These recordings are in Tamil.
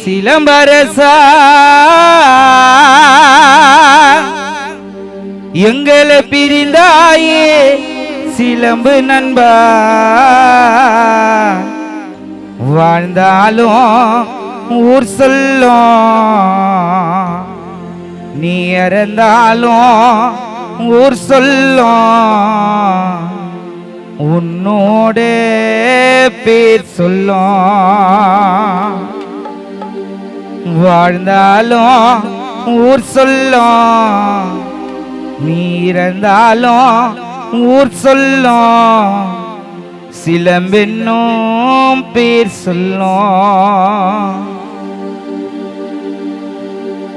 சிலம்பரசா எங்களை பிரிந்தாயே சிலம்பு நண்பா, வாழ்ந்தாலும் ஊர் சொல்லும், நீ இறந்தாலும் ஊர் சொல்லும், உன்னோட பேர் சொல்லும், வாழ்ந்தாலும் ஊர் சொல்லும், நீ இறந்தாலும் ஊர் சொல்லும், சிலம்பென்னும் பேர் சொல்லும்.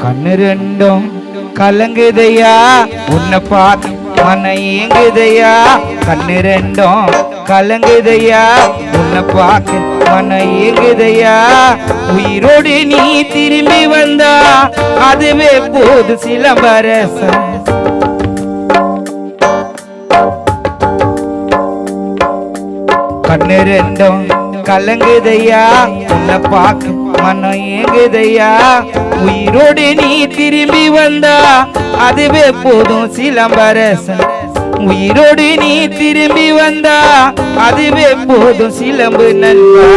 கண்ணு ரெண்டும் கலங்குதையா உன்னை பார்த்து மன ஏங்குதையா, கண்ணு ரெண்டும் கலங்குதையா உன்னை பார்த்து மன ஏங்குதையா, உயிரோடு நீ திரும்பி வந்தா அதுவே போது சிலம்பரசன். கண்ணு ரெண்டும் கலங்குதையா உன்னை பார்க்க மனம் ஏங்குதையா, உயிரோடு நீ திரும்பி வந்தா அதுவே போதும் சிலம்பரசன். உயிரோடு நீ திரும்பி வந்தா அதுவே போதும் சிலம்பு நண்பா.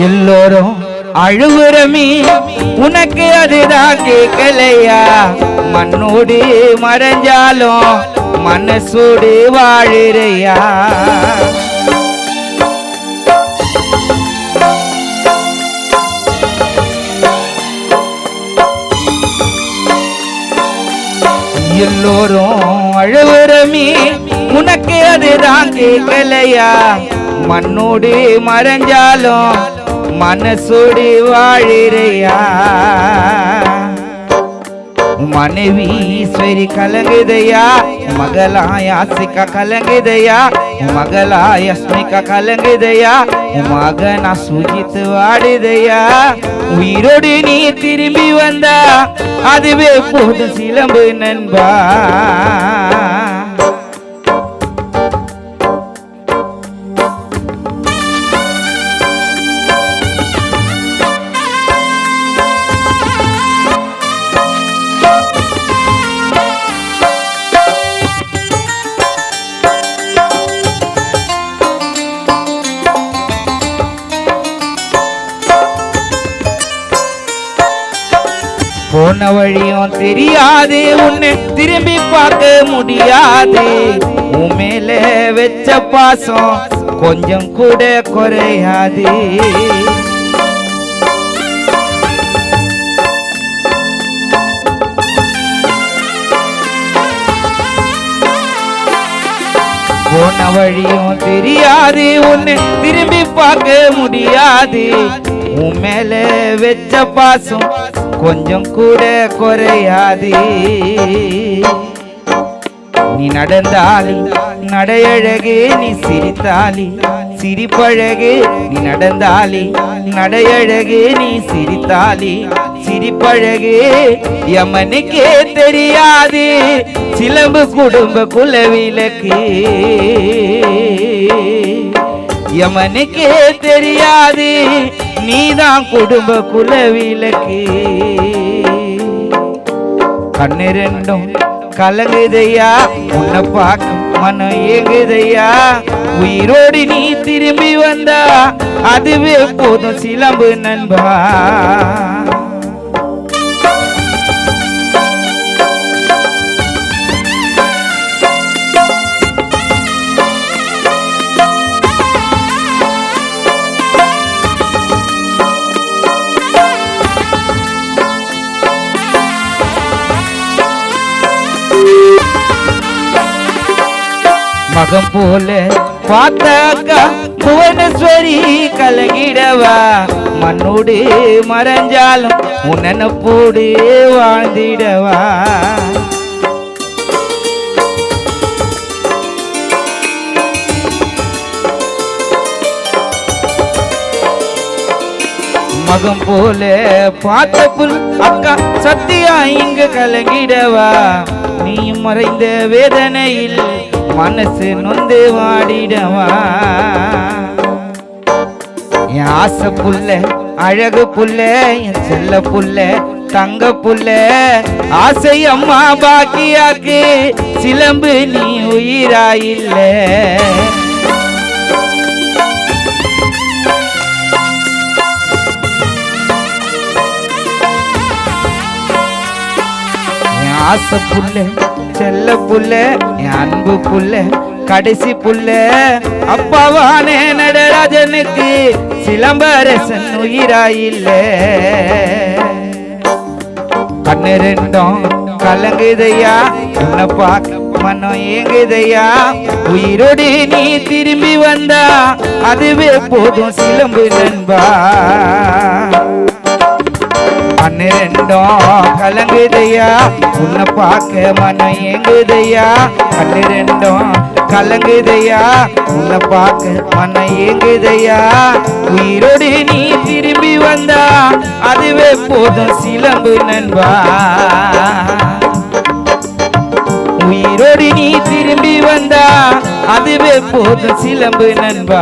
எல்லோரும் அழுகுறமே உனக்கு அதுதான் கேட்கலையா, மண்ணோடு மறைஞ்சாலும் மனசோடு வாழுறையா. எல்லோரும் அழுகுறமே உனக்கு அதுதான் கேட்கலையா, மண்ணோடு மறைஞ்சாலும் மனசோடு வாழிறையா. மனைவி ஈஸ்வரி கலங்குதையா, மகளாய் ஆசிகா கலங்குதையா, மகளாய் அஸ்மிகா கலங்குதையா, மகனா சுஜித் வாடுதையா, உயிரோடு நீ திரும்பி வந்தா அதுவே போது சிலம்பு நண்பா. போன வழியும் தெரியாது, உன்னை திரும்பி பார்க்க முடியாது, உன் மேல வெச்ச பாசம் கொஞ்சம் கூட குறையாது. போன வழியும் தெரியாது, உன்னை திரும்பி பார்க்க முடியாது, உன் மேல வெச்ச பாசம் கொஞ்சம் கூட குறையாது. நீ நடந்தாலி நடையழகு, நீ சிரித்தாலி சிரிப்பழகு, நீ நடந்தாலி நடையழகு, நீ சிரித்தாலி சிரிப்பழகு, யமனுக்கே தெரியாது சிலம்பு குடும்ப குலவிளக்கு, யமனுக்கே தெரியாது நீதான் குடும்ப குலவிளக்கு. கண்ணு ரெண்டும் கலங்குதையா உன்னை பார்க்க மனம் ஏங்குதையா, உயிரோடு நீ திரும்பி வந்தா அதுவே போதும் சிலம்பு நண்பா. மகம் போல பார்த்தாக்கா புவனேஸ்வரி கலங்கிடவா மண்ணோடு மறைஞ்சாலும் உன்னப்போடு வாழ்ந்திடவா மகம் போல பார்த்த புல் அக்கா சத்தியா இங்கு கலங்கிடவா நீ மறைந்த வேதனையில் மனசு நொந்து வாடிடவா என் ஆசை புல்ல அழகு புல்ல என் செல்ல புல்ல தங்க புல்ல ஆசை அம்மா பாக்கியாக்கு சிலம்பு நீ உயிராயில்ல ஆசை புல்ல செல்ல புல்ல என் அன்பு புல்ல கடைசி புல்ல அப்பாவானே நடராஜனுக்கு சிலம்பரசன் உயிராயில்ல கண்ணு ரெண்டும் கலங்குதையா உன்னை பார்க்க மனம் ஏங்குதையா உயிரோடு நீ திரும்பி வந்தா அதுவே போதும் சிலம்பு நண்பா கண்ணு ரெண்டும் கலங்குதையா உன்னை பார்க்க மனம் ஏங்குதையா கண்ணு ரெண்டும் கலங்குதையா உன்னை பார்க்க மனம் ஏங்குதையா உயிரோடு நீ திரும்பி வந்தா அதுவே போதும் சிலம்பு நண்பா உயிரோடு நீ திரும்பி வந்தா அதுவே போதும் சிலம்பு நண்பா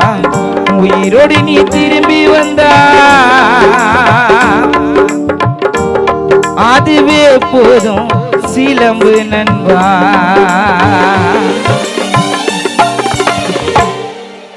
உயிரோடு நீ திரும்பி வந்தா அதுவே போதும் சிலம்பு நண்பா